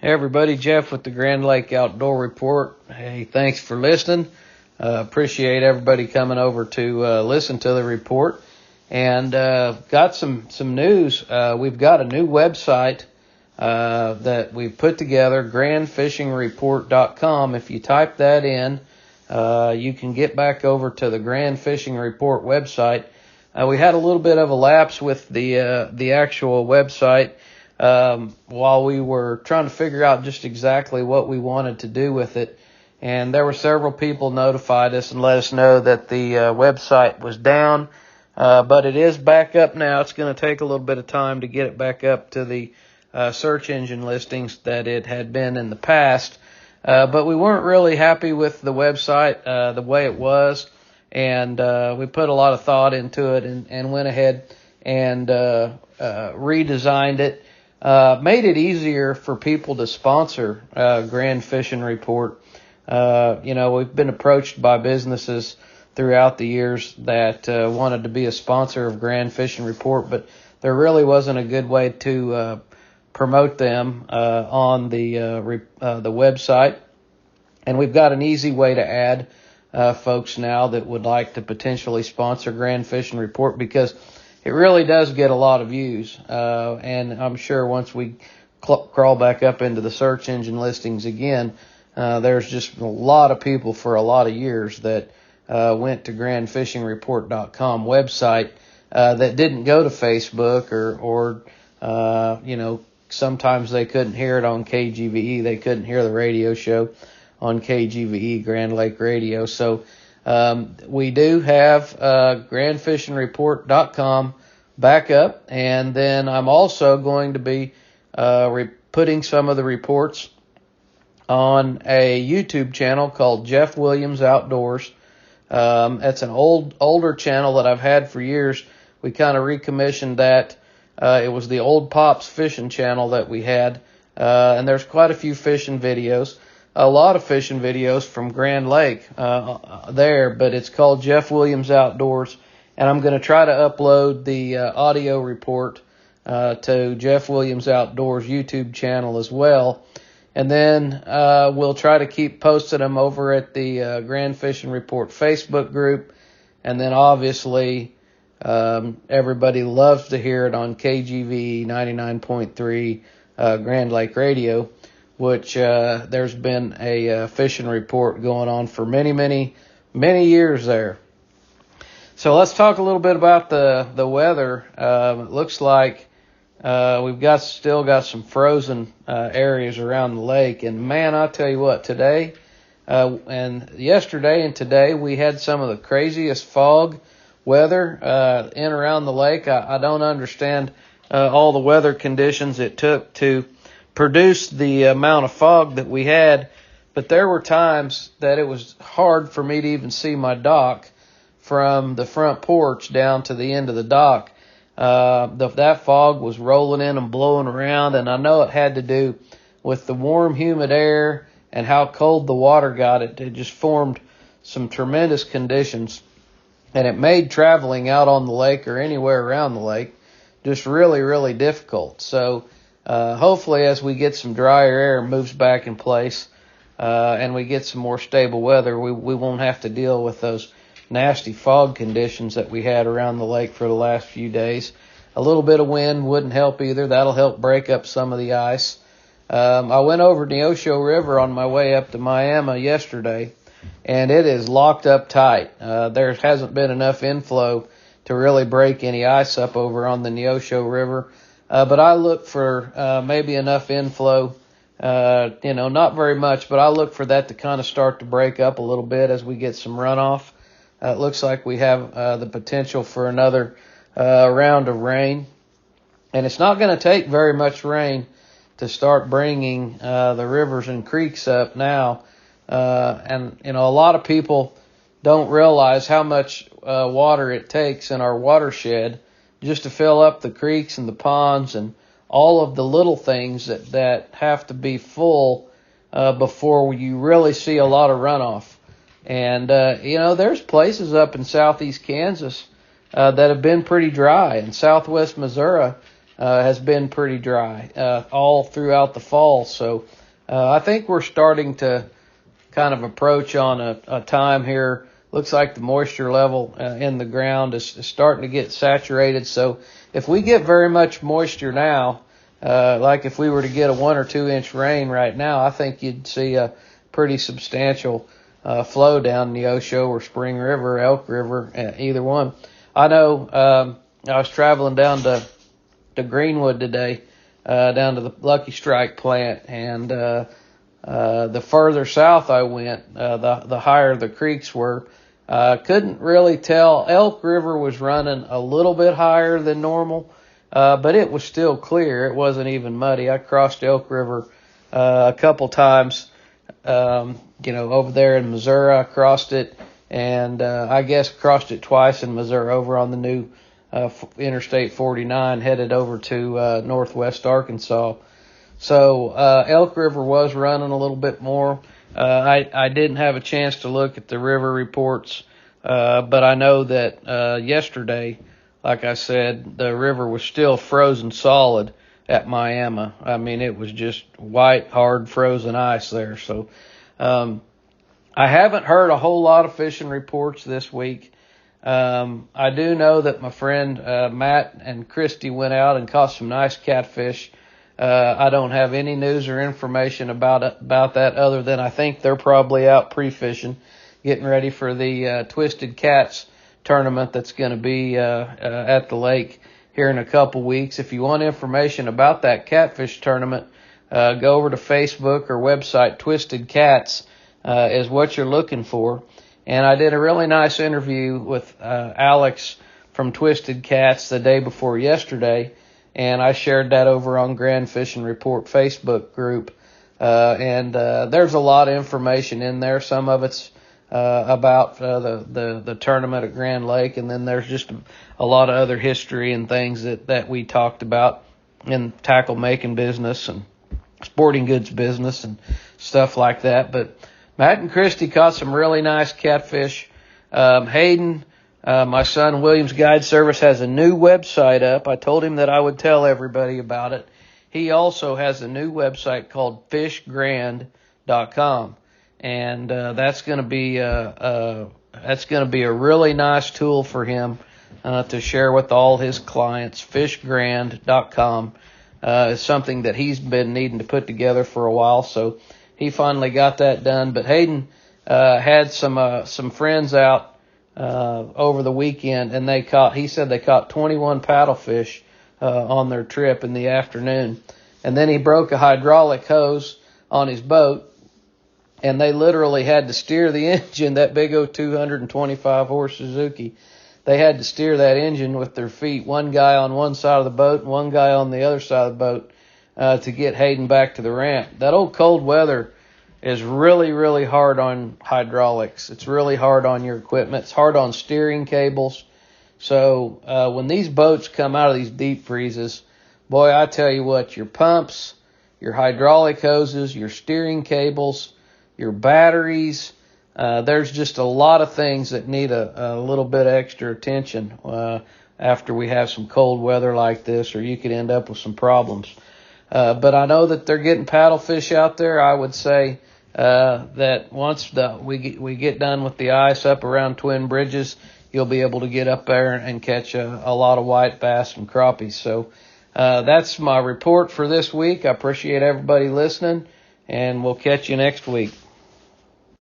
Hey everybody, Jeff with the Grand Lake Outdoor Report. Hey, thanks for listening. Appreciate everybody coming over to listen to the report. And got some news. We've got a new website that we've put together, grandfishingreport.com. If you type that in, you can get back over to the Grand Fishing Report website. We had a little bit of a lapse with the actual website while we were trying to figure out just exactly what we wanted to do with it. And there were several people notified us and let us know that the website was down, but it is back up now. It's going to take a little bit of time to get it back up to the search engine listings that it had been in the past. But we weren't really happy with the website the way it was, and we put a lot of thought into it and went ahead and redesigned it. Made it easier for people to sponsor Grand Fishing Report. We've been approached by businesses throughout the years that wanted to be a sponsor of Grand Fishing Report, but there really wasn't a good way to promote them on the website. And we've got an easy way to add folks now that would like to potentially sponsor Grand Fishing Report, because it really does get a lot of views, and I'm sure once we crawl back up into the search engine listings again, there's just a lot of people for a lot of years that went to grandfishingreport.com website that didn't go to Facebook or sometimes they couldn't hear it on KGVE. They couldn't hear the radio show on KGVE, Grand Lake Radio. So we do have grandfishingreport.com back up, and then I'm also going to be putting some of the reports on a YouTube channel called Jeff Williams Outdoors. It's an older channel that I've had for years. We kind of recommissioned that. It was the old Pops fishing channel that we had, and there's quite a few fishing videos. A lot of fishing videos from Grand Lake there, but it's called Jeff Williams Outdoors, and I'm going to try to upload the audio report to Jeff Williams Outdoors YouTube channel as well, and then we'll try to keep posting them over at the Grand Fishing Report Facebook group, and then obviously everybody loves to hear it on KGV 99.3 Grand Lake Radio, which there's been a fishing report going on for many years there. So let's talk a little bit about the weather. It looks like we've still got some frozen areas around the lake, and man, I'll tell you what, today and yesterday and today we had some of the craziest fog weather in around the lake. I don't understand all the weather conditions it took to produce the amount of fog that we had, but there were times that it was hard for me to even see my dock from the front porch down to the end of the dock. That fog was rolling in and blowing around, and I know it had to do with the warm, humid air and how cold the water got. It just formed some tremendous conditions, and it made traveling out on the lake or anywhere around the lake just really difficult. So hopefully as we get some drier air moves back in place and we get some more stable weather, we won't have to deal with those nasty fog conditions that we had around the lake for the last few days. A little bit of wind wouldn't help either. That'll help break up some of the ice. I went over Neosho River on my way up to Miami yesterday, and it is locked up tight. There hasn't been enough inflow to really break any ice up over on the Neosho River. But I look for maybe enough inflow, not very much, but I look for that to kind of start to break up a little bit as we get some runoff. It looks like we have the potential for another round of rain. And it's not going to take very much rain to start bringing the rivers and creeks up now. And a lot of people don't realize how much water it takes in our watershed just to fill up the creeks and the ponds and all of the little things that have to be full before you really see a lot of runoff. And, there's places up in southeast Kansas that have been pretty dry. In southwest Missouri, has been pretty dry all throughout the fall. So I think we're starting to kind of approach on a time here. Looks like the moisture level in the ground is starting to get saturated. So if we get very much moisture now, like if we were to get a 1 or 2 inch rain right now, I think you'd see a pretty substantial flow down the Osho or Spring River, Elk River, either one. I know I was traveling down to Greenwood today, down to the Lucky Strike plant, and the further south I went, the higher the creeks were. Couldn't really tell. Elk River was running a little bit higher than normal, but it was still clear. It wasn't even muddy. I crossed Elk River a couple times, over there in Missouri. I crossed it, and I guess crossed it twice in Missouri over on the new Interstate 49 headed over to northwest Arkansas. So Elk River was running a little bit more. I didn't have a chance to look at the river reports, but I know that yesterday, like I said, the river was still frozen solid at Miami. I mean, it was just white, hard, frozen ice there. So I haven't heard a whole lot of fishing reports this week. I do know that my friend Matt and Christy went out and caught some nice catfish. I don't have any news or information about that other than I think they're probably out pre-fishing, getting ready for the Twisted Cats tournament that's going to be at the lake here in a couple weeks. If you want information about that catfish tournament, go over to Facebook or website. Twisted Cats is what you're looking for. And I did a really nice interview with Alex from Twisted Cats the day before yesterday, and I shared that over on Grand Fishing Report Facebook group. And there's a lot of information in there. Some of it's about the tournament at Grand Lake, and then there's just a lot of other history and things that we talked about in tackle making business and sporting goods business and stuff like that. But Matt and Christy caught some really nice catfish. Hayden, my son Williams Guide Service, has a new website up. I told him that I would tell everybody about it. He also has a new website called fishgrand.com, and that's going to be a really nice tool for him to share with all his clients. Fishgrand.com is something that he's been needing to put together for a while, so he finally got that done. But Hayden had some friends out over the weekend, and he said they caught 21 paddlefish on their trip in the afternoon. And then he broke a hydraulic hose on his boat, and they literally had to steer the engine, that big old 225 horse Suzuki. They had to steer that engine with their feet, one guy on one side of the boat and one guy on the other side of the boat, to get Hayden back to the ramp. That old cold weather is really, really hard on hydraulics. It's really hard on your equipment. It's hard on steering cables. So when these boats come out of these deep freezes, boy, I tell you what, your pumps, your hydraulic hoses, your steering cables, your batteries, there's just a lot of things that need a little bit of extra attention after we have some cold weather like this, or you could end up with some problems. But I know that they're getting paddlefish out there. I would say that once we get done with the ice up around Twin Bridges, you'll be able to get up there and catch a lot of white bass and crappies. So that's my report for this week. I appreciate everybody listening, and we'll catch you next week.